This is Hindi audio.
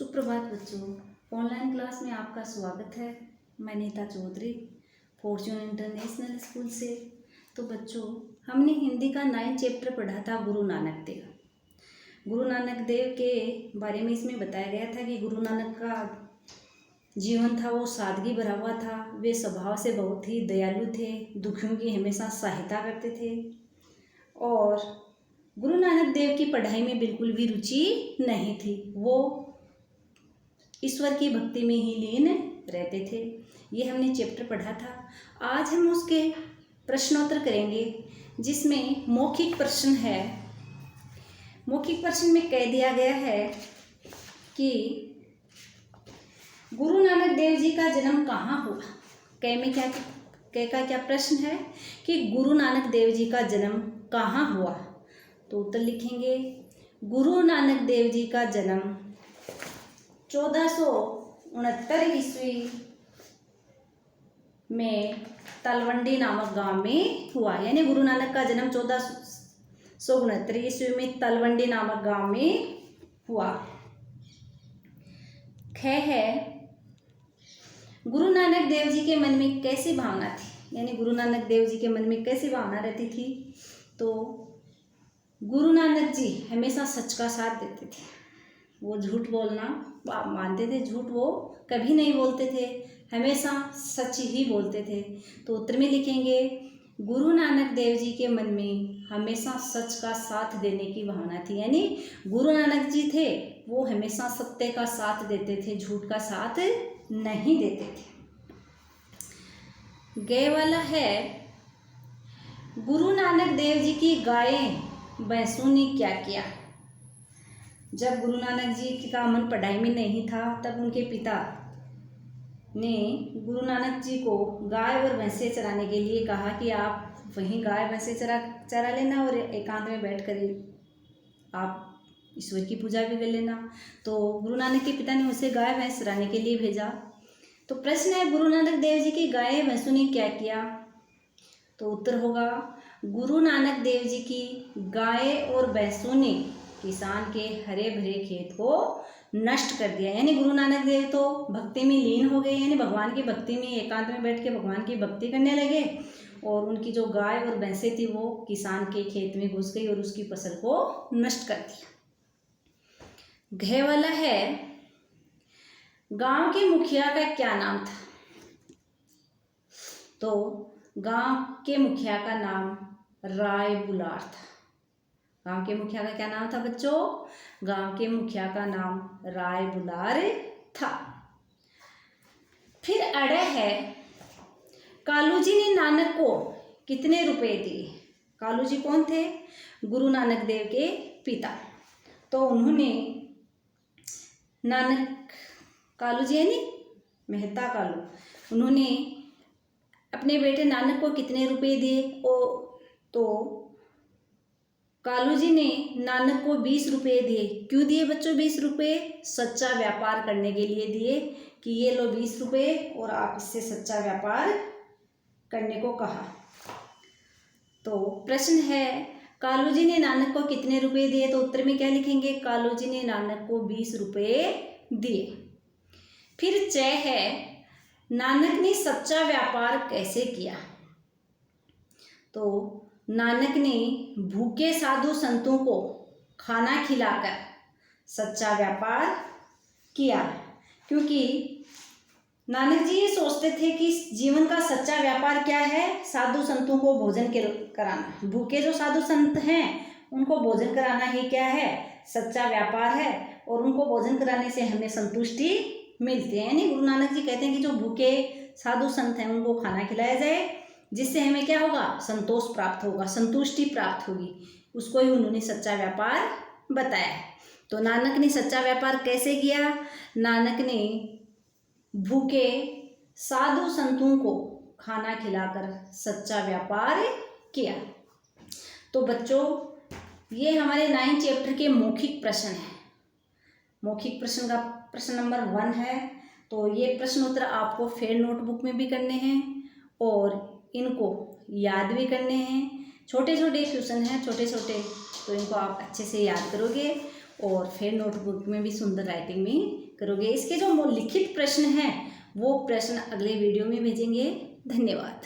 सुप्रभात बच्चों। ऑनलाइन क्लास में आपका स्वागत है। मैं Neeta Chaudhary, Fortune International School से। तो बच्चों, हमने हिंदी का 9 चैप्टर पढ़ा था गुरु नानक देव। गुरु नानक देव के बारे में इसमें बताया गया था कि गुरु नानक का जीवन था वो सादगी भरा हुआ था। वे स्वभाव से बहुत ही दयालु थे, दुखियों की हमेशा सहायता करते थे और गुरु नानक देव की पढ़ाई में बिल्कुल भी रुचि नहीं थी। वो ईश्वर की भक्ति में ही लीन रहते थे। ये हमने चैप्टर पढ़ा था। आज हम उसके प्रश्नोत्तर करेंगे, जिसमें मौखिक प्रश्न है। मौखिक प्रश्न में कह दिया गया है कि गुरु नानक देव जी का जन्म कहाँ हुआ। कै का क्या प्रश्न है कि गुरु नानक देव जी का जन्म कहाँ हुआ। तो उत्तर लिखेंगे, गुरु नानक देव जी का जन्म 1469 ईस्वी में तलवंडी नामक गांव में हुआ। यानी गुरु नानक का जन्म 1469 ईस्वी में तलवंडी नामक गांव में हुआ। ख है, गुरु नानक देव जी के मन में कैसी भावना थी। यानी गुरु नानक देव जी के मन में कैसी भावना रहती थी। तो गुरु नानक जी हमेशा सच का साथ देते थे। वो झूठ बोलना मानते थे, झूठ वो कभी नहीं बोलते थे, हमेशा सच ही बोलते थे। तो उत्तर में लिखेंगे, गुरु नानक देव जी के मन में हमेशा सच का साथ देने की भावना थी। यानी गुरु नानक जी थे वो हमेशा सत्य का साथ देते थे, झूठ का साथ नहीं देते थे। गे वाला है, गुरु नानक देव जी की गायें भैंसों ने क्या किया। जब गुरु नानक जी का मन पढ़ाई में नहीं था, तब उनके पिता ने गुरु नानक जी को गाय और भैंसे चराने के लिए कहा कि आप वहीं गाय भैंसे चरा लेना और एकांत में बैठ कर आप ईश्वर की पूजा भी कर लेना। तो गुरु नानक के पिता ने उसे गाय भैंस चराने के लिए भेजा। तो प्रश्न है, गुरु नानक देव जी की गाय भैंसों ने क्या किया। तो उत्तर होगा, गुरु नानक देव जी की गाय और भैंसों ने किसान के हरे भरे खेत को नष्ट कर दिया। यानी गुरु नानक देव तो भक्ति में लीन हो गए, यानी भगवान की भक्ति में एकांत में बैठ के भगवान की भक्ति करने लगे और उनकी जो गाय और भैंसें थी वो किसान के खेत में घुस गई और उसकी फसल को नष्ट कर दिया। घ वाला है, गांव के मुखिया का क्या नाम था। तो गांव के मुखिया का नाम राय बुलार था। गांव के मुखिया का क्या नाम था बच्चों। गांव के मुखिया का नाम राय बुलार था। फिर अड़े है, कालू जी ने नानक को कितने रुपए दिए। कालू जी कौन थे, गुरु नानक देव के पिता। तो उन्होंने कालू जी यानी मेहता कालू, उन्होंने अपने बेटे नानक को कितने रुपए दिए। तो कालू जी ने नानक को 20 रुपये दिए। क्यों दिए बच्चों 20 रुपये। सच्चा व्यापार करने के लिए दिए कि ये लो 20 रुपये और आप इससे सच्चा व्यापार करने को कहा। तो प्रश्न है, कालू जी ने नानक को कितने रुपए दिए। तो उत्तर में क्या लिखेंगे, कालू जी ने नानक को 20 रुपये दिए। फिर च है, नानक ने सच्चा व्यापार कैसे किया। तो नानक ने भूखे साधु संतों को खाना खिलाकर सच्चा व्यापार किया। क्योंकि नानक जी ये सोचते थे कि जीवन का सच्चा व्यापार क्या है, साधु संतों को भोजन कराना। भूखे जो साधु संत हैं उनको भोजन कराना ही क्या है, सच्चा व्यापार है। और उनको भोजन कराने से हमें संतुष्टि मिलती है। यानी गुरु नानक जी कहते हैं कि जो भूखे साधु संत हैं उनको खाना खिलाया जाए, जिससे हमें क्या होगा, संतोष प्राप्त होगा, संतुष्टि प्राप्त होगी। उसको ही उन्होंने सच्चा व्यापार बताया। तो नानक ने सच्चा व्यापार कैसे किया। नानक ने भूखे साधु संतों को खाना खिलाकर सच्चा व्यापार किया। तो बच्चों, ये हमारे 9 चैप्टर के मौखिक प्रश्न हैं। मौखिक प्रश्न का प्रश्न नंबर 1 है। तो ये प्रश्न उत्तर आपको फेयर नोटबुक में भी करने हैं और इनको याद भी करने हैं। छोटे छोटे क्वेश्चन हैं, छोटे छोटे, तो इनको आप अच्छे से याद करोगे और फिर नोटबुक में भी सुंदर राइटिंग में करोगे। इसके जो लिखित प्रश्न हैं वो प्रश्न अगले वीडियो में भेजेंगे। धन्यवाद।